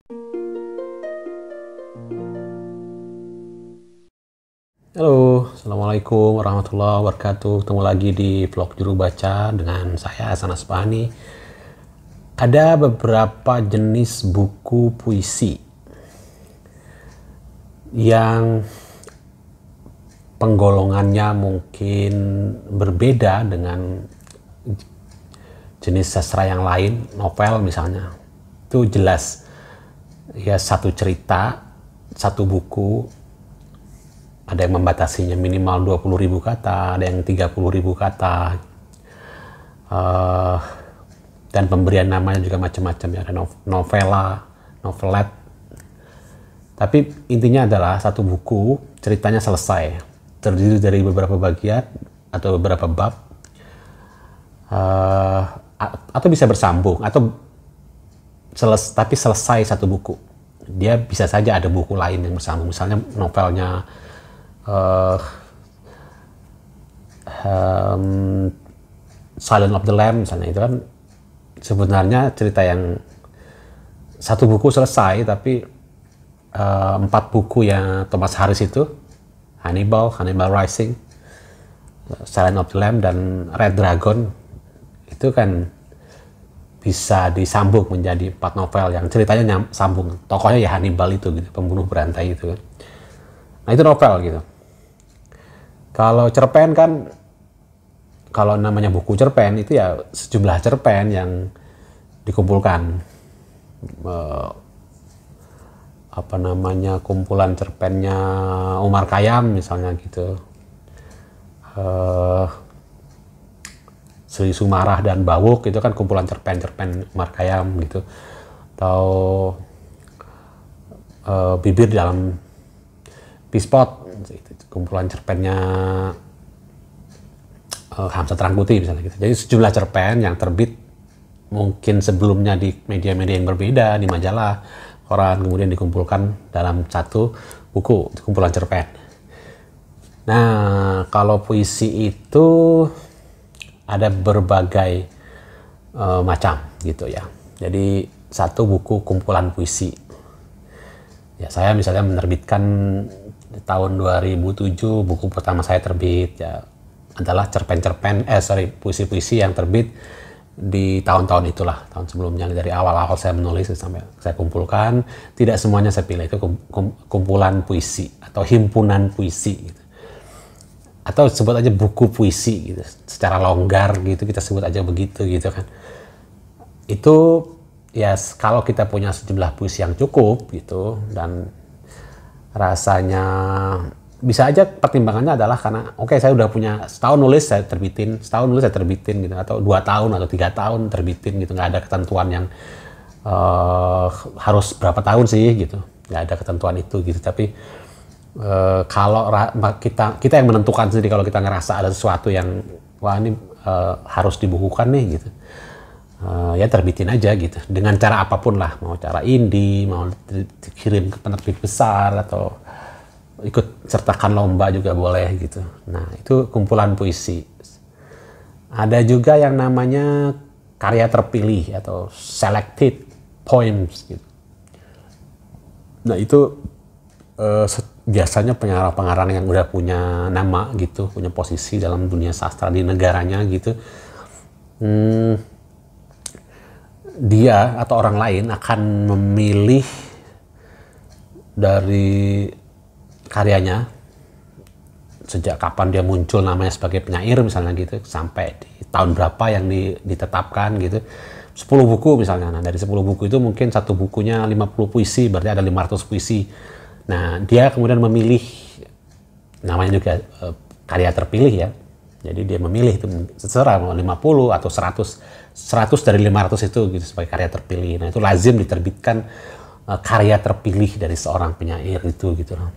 Halo, Assalamualaikum warahmatullahi wabarakatuh. Ketemu lagi di vlog Juru Baca dengan saya Hasan Asbahani. Ada beberapa jenis buku puisi yang penggolongannya mungkin berbeda dengan jenis sastra yang lain, novel misalnya. Itu jelas ya, satu cerita, satu buku ada yang membatasinya minimal 20.000 kata, ada yang 30.000 kata, dan pemberian namanya juga macam-macam ya, ada novela, novelet. Tapi intinya adalah satu buku ceritanya selesai, terdiri dari beberapa bagian atau beberapa bab, atau bisa bersambung, atau tapi selesai satu buku. Dia bisa saja ada buku lain yang bersambung, misalnya novelnya Silence of the Lambs misalnya, itu kan sebenarnya cerita yang satu buku selesai, tapi 4 buku yang Thomas Harris itu, Hannibal Rising, Silence of the Lambs, dan Red Dragon, itu kan bisa disambung menjadi 4 novel yang ceritanya sambung. Tokohnya ya Hannibal itu gitu, pembunuh berantai itu kan. Nah itu novel gitu. Kalau cerpen kan, kalau namanya buku cerpen itu ya sejumlah cerpen yang dikumpulkan. Kumpulan cerpennya Umar Khayyam misalnya gitu. Sri Sumarah dan Bawuk itu kan kumpulan cerpen Umar Khayyam gitu. Atau Bibir dalam Pispot, kumpulan cerpennya Hamzah Rangkuti misalnya gitu. Jadi sejumlah cerpen yang terbit mungkin sebelumnya di media-media yang berbeda, di majalah, koran, kemudian dikumpulkan dalam satu buku, kumpulan cerpen. Nah, kalau puisi itu ada berbagai macam gitu ya. Jadi satu buku kumpulan puisi. Ya, saya misalnya menerbitkan di tahun 2007, buku pertama saya terbit ya adalah puisi-puisi yang terbit di tahun-tahun itulah, tahun sebelumnya. Dari awal-awal saya menulis sampai saya kumpulkan, tidak semuanya saya pilih, itu kumpulan puisi atau himpunan puisi gitu. Atau sebut aja buku puisi gitu, secara longgar gitu kita sebut aja begitu gitu kan. Itu ya kalau kita punya sejumlah puisi yang cukup gitu, dan rasanya bisa aja pertimbangannya adalah karena saya udah punya setahun nulis saya terbitin gitu, atau 2 tahun atau 3 tahun terbitin gitu, nggak ada ketentuan yang harus berapa tahun sih gitu, nggak ada ketentuan itu gitu. Tapi kalau kita yang menentukan sendiri, kalau kita ngerasa ada sesuatu yang wah ini harus dibukukan nih gitu, ya terbitin aja gitu dengan cara apapun lah, mau cara indie, mau dikirim ke penerbit besar, atau ikut sertakan lomba juga boleh gitu. Nah itu kumpulan puisi. Ada juga yang namanya karya terpilih atau selected poems gitu. Nah itu biasanya pengarang-pengarang yang udah punya nama gitu, punya posisi dalam dunia sastra di negaranya gitu. Dia atau orang lain akan memilih dari karyanya, sejak kapan dia muncul namanya sebagai penyair misalnya gitu, sampai di tahun berapa yang ditetapkan gitu. 10 buku misalnya. Nah dari 10 buku itu mungkin satu bukunya 50 puisi, berarti ada 500 puisi. Nah dia kemudian memilih, namanya juga karya terpilih ya. Jadi dia memilih itu terserah mau 50 atau 100 dari 500 itu gitu sebagai karya terpilih. Nah itu lazim diterbitkan karya terpilih dari seorang penyair itu gitu loh.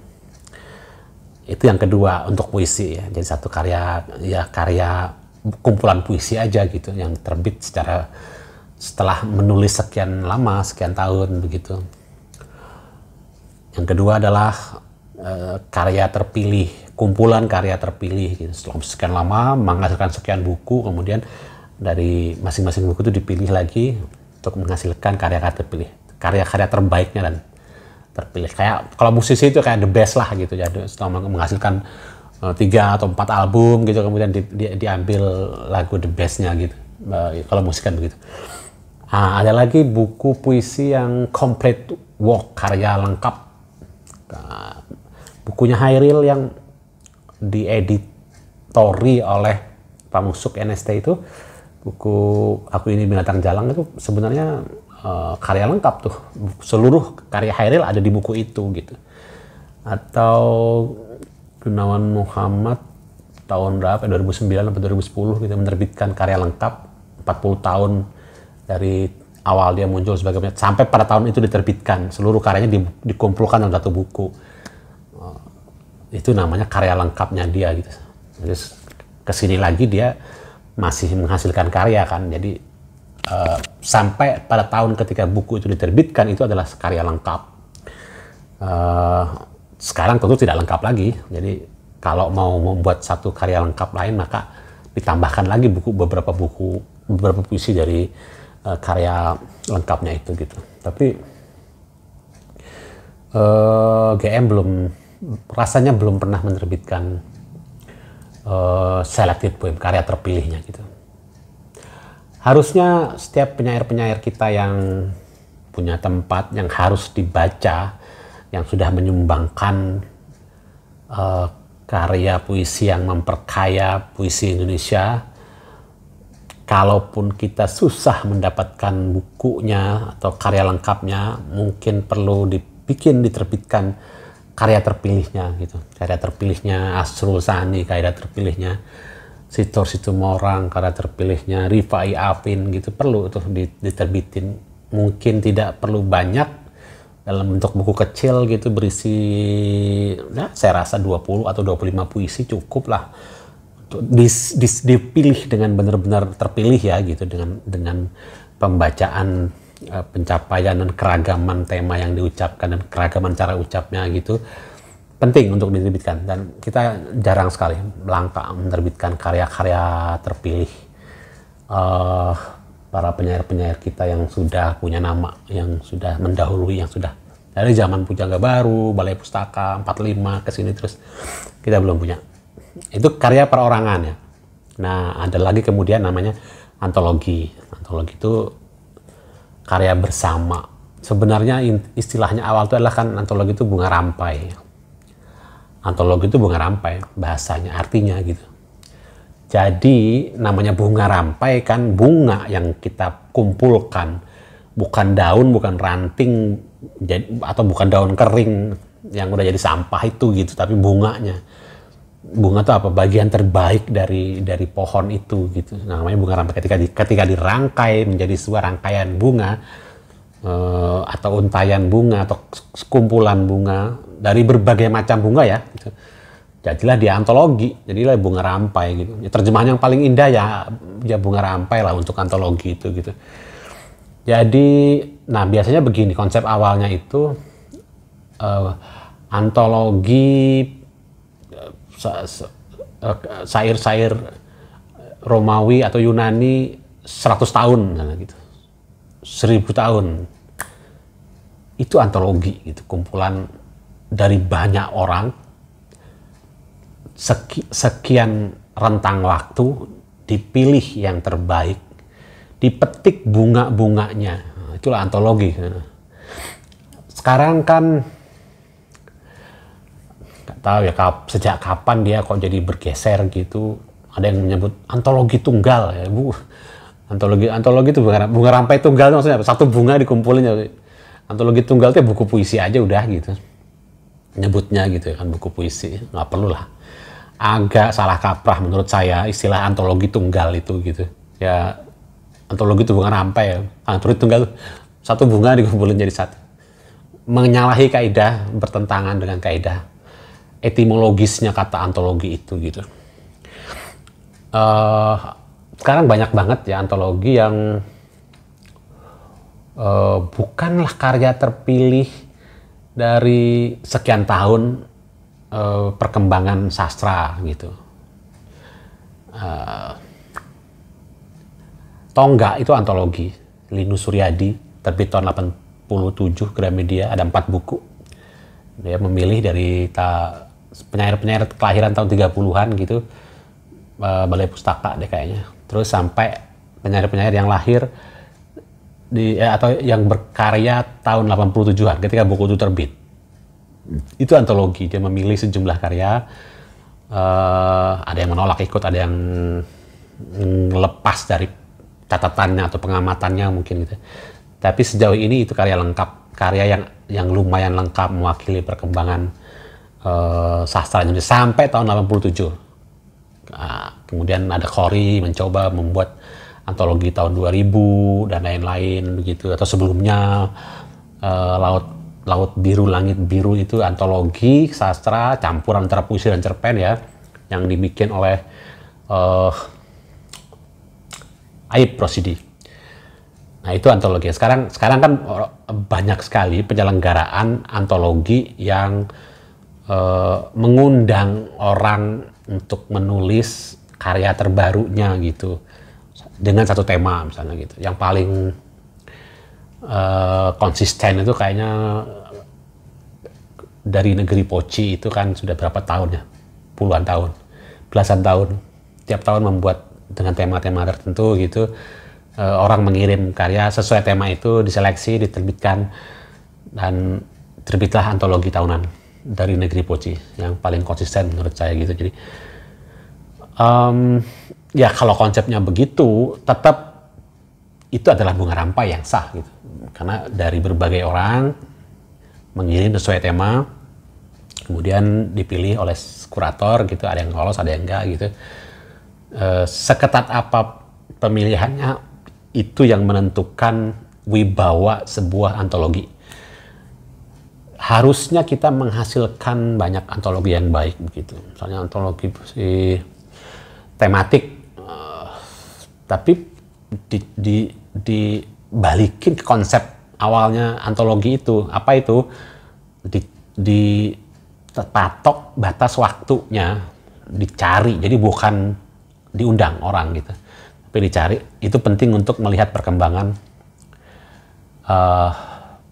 Itu yang kedua untuk puisi ya. Jadi satu karya kumpulan puisi aja gitu yang terbit setelah menulis sekian lama, sekian tahun begitu. Yang kedua adalah karya terpilih, kumpulan karya terpilih gitu. Setelah sekian lama menghasilkan sekian buku, kemudian dari masing-masing buku itu dipilih lagi untuk menghasilkan karya-karya terpilih. karya-karya terbaiknya dan terpilih. Kayak kalau musisi itu kayak the best lah gitu ya, setelah menghasilkan 3 atau 4 album gitu, kemudian diambil lagu the bestnya gitu. Kalau musik kan begitu. Ada lagi buku puisi yang complete work, karya lengkap. Bukunya Hairil yang dieditori oleh Pak Musuk NST itu, buku Aku Ini Binatang Jalang itu sebenarnya karya lengkap tuh. Seluruh karya Hairil ada di buku itu gitu. Atau Gunawan Muhammad tahun berapa, 2009 atau 2010 gitu, menerbitkan karya lengkap 40 tahun dari awal dia muncul sebagai penyair sampai pada tahun itu diterbitkan, seluruh karyanya dikumpulkan dalam satu buku. Itu namanya karya lengkapnya dia gitu. Terus kesini lagi dia masih menghasilkan karya kan, jadi sampai pada tahun ketika buku itu diterbitkan itu adalah karya lengkap. Sekarang tentu tidak lengkap lagi, jadi kalau mau membuat satu karya lengkap lain maka ditambahkan lagi beberapa puisi dari karya lengkapnya itu gitu. Tapi GM rasanya belum pernah menerbitkan selected poem, karya terpilihnya gitu. Harusnya setiap penyair-penyair kita yang punya tempat, yang harus dibaca, yang sudah menyumbangkan karya puisi yang memperkaya puisi Indonesia, kalaupun kita susah mendapatkan bukunya atau karya lengkapnya, mungkin perlu diterbitkan karya terpilihnya gitu. Karya terpilihnya Asrul Sani, karya terpilihnya Sitor Situmorang, karya terpilihnya Rifai Afin gitu, perlu tuh diterbitin. Mungkin tidak perlu banyak, dalam bentuk buku kecil gitu berisi, ya saya rasa 20 atau 25 puisi cukup lah. Dipilih dengan benar-benar terpilih ya gitu, dengan pembacaan, pencapaian dan keragaman tema yang diucapkan dan keragaman cara ucapnya gitu, penting untuk diterbitkan. Dan kita jarang sekali, langka menerbitkan karya-karya terpilih para penyair-penyair kita yang sudah punya nama, yang sudah mendahului, yang sudah dari zaman Pujangga Baru, Balai Pustaka, 45 ke sini terus kita belum punya. Itu karya perorangan ya. Nah, ada lagi kemudian namanya antologi. Antologi itu karya bersama. Sebenarnya istilahnya awal itu adalah kan antologi itu bunga rampai. Antologi itu bunga rampai bahasanya, artinya gitu. Jadi namanya bunga rampai kan bunga yang kita kumpulkan, bukan daun, bukan ranting, atau bukan daun kering yang udah jadi sampah itu gitu, tapi bunganya. Bunga itu apa? Bagian terbaik dari pohon itu gitu. Namanya bunga rampai. Ketika dirangkai menjadi sebuah rangkaian bunga atau untayan bunga atau sekumpulan bunga dari berbagai macam bunga ya. Gitu. Jadilah dia antologi, jadilah bunga rampai gitu. Ya, terjemahan yang paling indah ya bunga rampai lah untuk antologi itu gitu. Jadi, nah biasanya begini konsep awalnya itu antologi syair-syair Romawi atau Yunani 100 tahun gitu. 1000 tahun. Itu antologi gitu, kumpulan dari banyak orang, sekian rentang waktu, dipilih yang terbaik, dipetik bunga-bunganya. Itulah antologi. Sekarang kan nggak tahu ya sejak kapan dia kok jadi bergeser gitu. Ada yang menyebut antologi tunggal ya, Bu. Antologi itu bunga rampai tunggal maksudnya satu bunga dikumpulin ya. Antologi tunggal itu buku puisi aja udah gitu. Nyebutnya gitu ya kan, buku puisi. Nggak perlu lah. Agak salah kaprah menurut saya istilah antologi tunggal itu gitu. Ya antologi itu bunga rampai ya. Antologi tunggal satu bunga dikumpulin jadi satu. Menyalahi kaidah, bertentangan dengan kaidah etimologisnya kata antologi itu gitu. Sekarang banyak banget ya antologi yang bukanlah karya terpilih dari sekian tahun perkembangan sastra gitu. Tonggak itu antologi, Linus Suryadi, terbit tahun Gramedia, ada 4 buku. Dia memilih dari penyair-penyair kelahiran tahun 30-an gitu, Balai Pustaka deh kayaknya. Terus sampai penyair-penyair yang lahir atau yang berkarya tahun 87-an ketika buku itu terbit. Itu antologi, dia memilih sejumlah karya, ada yang menolak ikut, ada yang lepas dari catatannya atau pengamatannya mungkin gitu. Tapi sejauh ini itu karya lengkap, karya yang lumayan lengkap mewakili perkembangan sastra Indonesia sampai tahun 87. Kemudian ada Khori mencoba membuat antologi tahun 2000 dan lain-lain begitu, atau sebelumnya Laut Biru Langit Biru itu antologi sastra campuran antara puisi dan cerpen ya, yang dibikin oleh Aib Rosidi. Nah itu antologi. Sekarang kan banyak sekali penyelenggaraan antologi yang mengundang orang untuk menulis karya terbarunya gitu dengan satu tema misalnya gitu. Yang paling konsisten itu kayaknya dari Negeri Poci itu kan sudah berapa tahun ya, puluhan tahun, belasan tahun, tiap tahun membuat dengan tema-tema tertentu gitu. Orang mengirim karya sesuai tema itu, diseleksi, diterbitkan, dan terbitlah antologi tahunan dari Negeri Poci yang paling konsisten menurut saya gitu. Jadi ya kalau konsepnya begitu, tetap itu adalah bunga rampai yang sah gitu, karena dari berbagai orang mengirim sesuai tema, kemudian dipilih oleh kurator gitu, ada yang lolos, ada yang enggak gitu. Seketat apa pemilihannya, itu yang menentukan wibawa sebuah antologi. Harusnya kita menghasilkan banyak antologi yang baik begitu. Misalnya antologi tematik, tapi dibalikin ke konsep awalnya antologi itu. Apa itu? Dipatok batas waktunya, dicari. Jadi bukan diundang orang gitu, tapi dicari. Itu penting untuk melihat perkembangan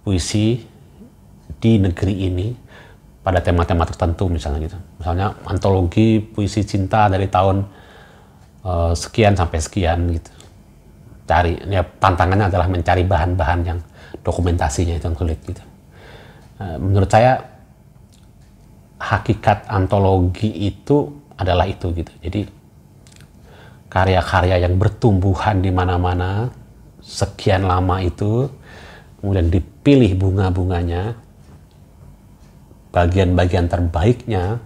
puisi di negeri ini pada tema-tema tertentu misalnya gitu. Misalnya antologi puisi cinta dari tahun sekian sampai sekian gitu. Cari, ya tantangannya adalah mencari bahan-bahan yang dokumentasinya itu yang sulit gitu. Menurut saya hakikat antologi itu adalah itu gitu. Jadi karya-karya yang bertumbuhan di mana-mana sekian lama itu, kemudian dipilih bunga-bunganya, bagian-bagian terbaiknya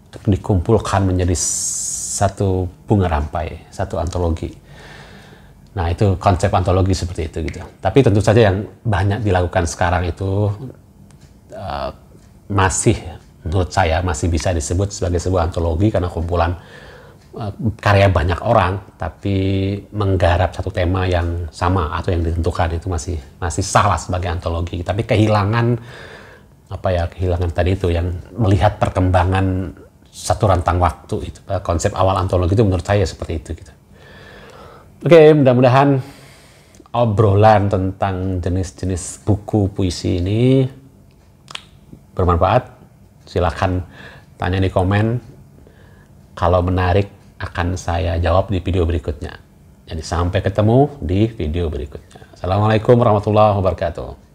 untuk dikumpulkan menjadi satu bunga rampai, satu antologi. Nah itu konsep antologi seperti itu gitu. Tapi tentu saja yang banyak dilakukan sekarang itu masih, menurut saya masih bisa disebut sebagai sebuah antologi karena kumpulan karya banyak orang, tapi menggarap satu tema yang sama atau yang ditentukan, itu masih salah sebagai antologi. Tapi kehilangan kehilangan tadi itu, yang melihat perkembangan satu rentang waktu itu. Konsep awal antologi itu menurut saya seperti itu gitu. Oke, mudah-mudahan obrolan tentang jenis-jenis buku puisi ini bermanfaat. Silahkan tanya di komen. Kalau menarik akan saya jawab di video berikutnya. Jadi sampai ketemu di video berikutnya. Assalamualaikum warahmatullahi wabarakatuh.